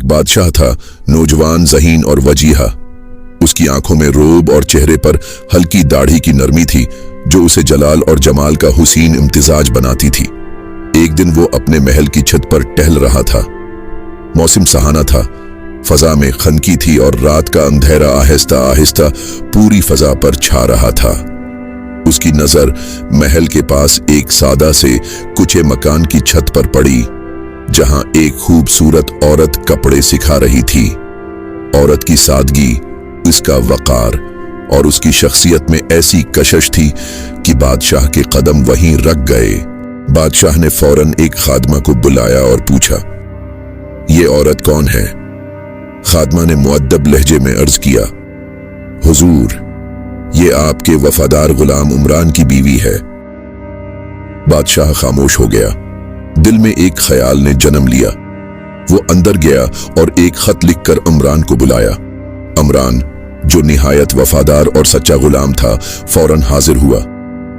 बादशाह था, नौजवान, ज़हीन और वजीहा। उसकी आंखों में रोब और चेहरे पर हल्की दाढ़ी की नरमी थी जो उसे जलाल और जमाल का हुसीन इम्तिजाज बनाती थी। एक दिन वो अपने महल की छत पर टहल रहा था। मौसम सहाना था, फजा में खनकी थी और रात का अंधेरा आहिस्ता आहिस्ता पूरी फजा पर छा रहा था। उसकी नजर महल के पास एक सादा से कुचे मकान की छत पर पड़ी, जहां एक खूबसूरत औरत कपड़े सिखा रही थी। औरत की सादगी, उसका वकार और उसकी शख्सियत में ऐसी कशिश थी कि बादशाह के कदम वहीं रख गए। बादशाह ने फौरन एक खादमा को बुलाया और पूछा, ये औरत कौन है? खादमा ने मुअद्दब लहजे में अर्ज किया, हुजूर, ये आपके वफादार गुलाम उमरान की बीवी है। बादशाह खामोश हो गया। दिल में एक ख्याल ने जन्म लिया। वो अंदर गया और एक खत लिखकर उमरान को बुलाया। उमरान, जो निहायत वफादार और सच्चा गुलाम था, फौरन हाजिर हुआ।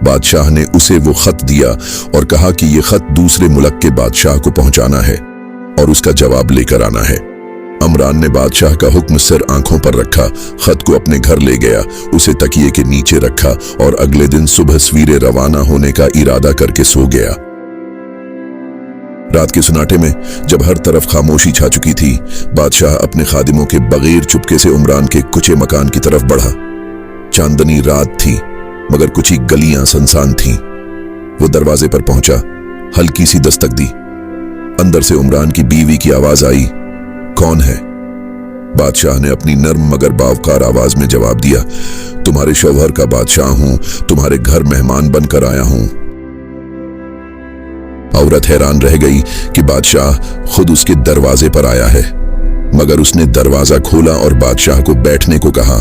बादशाह ने उसे वो खत दिया और कहा कि ये खत दूसरे मुल्क के बादशाह को पहुंचाना है और उसका जवाब लेकर आना है। उमरान ने बादशाह का हुक्म सिर आंखों पर रखा, खत को अपने घर ले गया, उसे तकिए के नीचे रखा और अगले दिन सुबह सवेरे रवाना होने का इरादा करके सो गया। रात के सुनाटे में जब हर तरफ खामोशी छा चुकी थी, बादशाह अपने खादिमों के बगैर चुपके से उमरान के कुचे मकान की तरफ बढ़ा। चांदनी रात थी मगर कुछ ही गलियां सुनसान थीं। वो दरवाजे पर पहुंचा, हल्की सी दस्तक दी। अंदर से उमरान की बीवी की आवाज आई, कौन है? बादशाह ने अपनी नर्म मगर बावकार आवाज में जवाब दिया, तुम्हारे शौहर का बादशाह हूं, तुम्हारे घर मेहमान बनकर आया हूं। औरत हैरान रह गई कि बादशाह खुद उसके दरवाजे पर आया है, मगर उसने दरवाजा खोला और बादशाह को बैठने को कहा,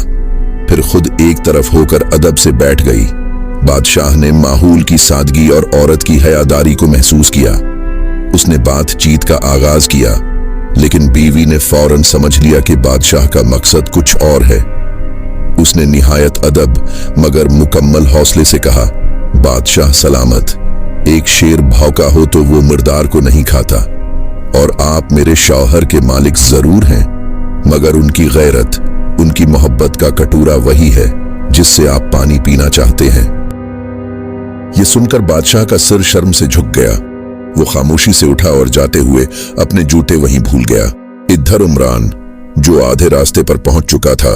फिर खुद एक तरफ होकर अदब से बैठ गई। बादशाह ने माहौल की सादगी और औरत की हयादारी को महसूस किया। उसने बातचीत का आगाज किया, लेकिन बीवी ने फौरन समझ लिया कि बादशाह का मकसद कुछ और है। उसने निहायत अदब मगर मुकम्मल हौसले से कहा, बादशाह सलामत, एक शेर भौंका हो तो वो मुर्दार को नहीं खाता, और आप मेरे शौहर के मालिक जरूर हैं, मगर उनकी गैरत, उनकी मोहब्बत का कटोरा वही है जिससे आप पानी पीना चाहते हैं। ये सुनकर बादशाह का सिर शर्म से झुक गया। वो खामोशी से उठा और जाते हुए अपने जूते वहीं भूल गया। इधर उमरान, जो आधे रास्ते पर पहुंच चुका था,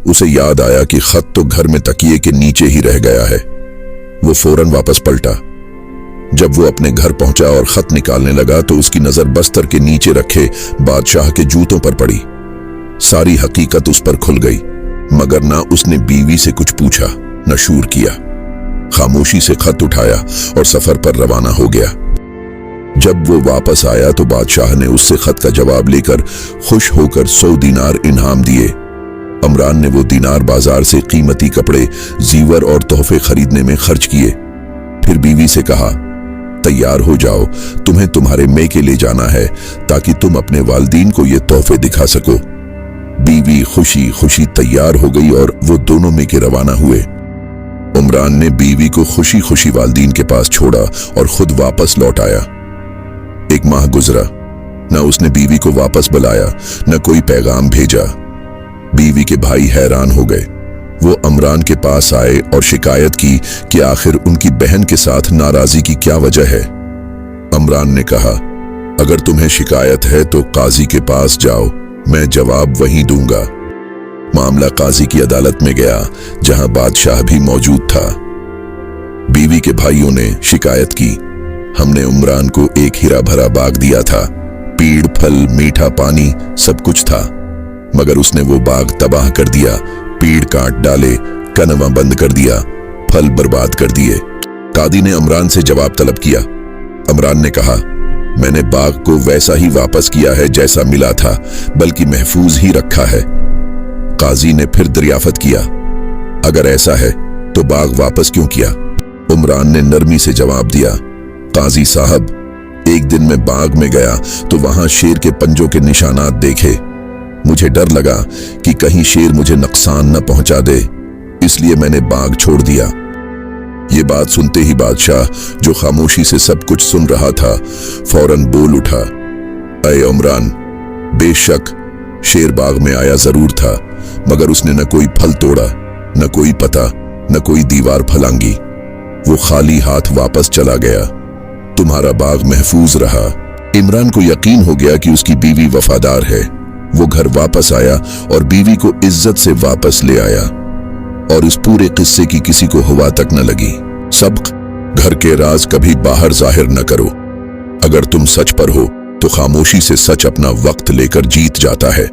उसे याद आया कि खत तो घर में तकिए के नीचे ही रह गया है। वो फौरन वापस पलटा। जब वो अपने घर पहुंचा और खत निकालने लगा तो उसकी नजर बस्तर के नीचे रखे बादशाह के जूतों पर पड़ी। सारी हकीकत उस पर खुल गई, मगर ना उसने बीवी से कुछ पूछा, न शूर किया। खामोशी से खत उठाया और सफर पर रवाना हो गया। जब वो वापस आया तो बादशाह ने उससे खत का जवाब लेकर खुश होकर 100 दीनार इनाम दिए। उमरान ने वो दीनार बाजार से कीमती कपड़े, जीवर और तोहफे खरीदने में खर्च किए। फिर बीवी से कहा, तैयार हो जाओ, तुम्हें तुम्हारे मेके ले जाना है ताकि तुम अपने वालिदीन को ये तोहफे दिखा सको। बीवी खुशी खुशी तैयार हो गई और वो दोनों मेके रवाना हुए। उमरान ने बीवी को खुशी खुशी वालिदीन के पास छोड़ा और खुद वापस लौट आया। 1 माह गुजरा, न उसने बीवी को वापस बुलाया, न कोई पैगाम भेजा। बीवी के भाई हैरान हो गए। वो उमरान के पास आए और शिकायत की कि आखिर उनकी बहन के साथ नाराजगी की क्या वजह है। उमरान ने कहा, अगर तुम्हें शिकायत है तो काजी के पास जाओ, मैं जवाब वहीं दूंगा। मामला काजी की अदालत में गया, जहां बादशाह भी मौजूद था। बीवी के भाइयों ने शिकायत की, हमने उमरान को एक हीरा भरा बाग दिया था, पेड़, फल, मीठा पानी सब कुछ था, मगर उसने वो बाग तबाह कर दिया, पेड़ काट डाले, कनवा बंद कर दिया, फल बर्बाद कर दिए। कादी ने उमरान से जवाब तलब किया। उमरान ने कहा, मैंने बाग को वैसा ही वापस किया है जैसा मिला था, बल्कि महफूज ही रखा है। काजी ने फिर दरियाफत किया, अगर ऐसा है तो बाग वापस क्यों किया? उमरान ने नरमी से जवाब दिया, काजी साहब, एक दिन मैं बाग में गया तो वहां शेर के पंजों के निशानात देखे। मुझे डर लगा कि कहीं शेर मुझे नुकसान न पहुंचा दे, इसलिए मैंने बाग छोड़ दिया। ये बात सुनते ही बादशाह, जो खामोशी से सब कुछ सुन रहा था, फौरन बोल उठा, अय उमरान, बेशक शेर बाग में आया जरूर था, मगर उसने न कोई फल तोड़ा, न कोई पता, न कोई दीवार फलांगी। वो खाली हाथ वापस चला गया। तुम्हारा बाग महफूज रहा। इमरान को यकीन हो गया कि उसकी बीवी वफादार है। वो घर वापस आया और बीवी को इज्जत से वापस ले आया, और इस पूरे किस्से की किसी को हवा तक न लगी। सबक: घर के राज कभी बाहर जाहिर न करो। अगर तुम सच पर हो तो खामोशी से सच अपना वक्त लेकर जीत जाता है।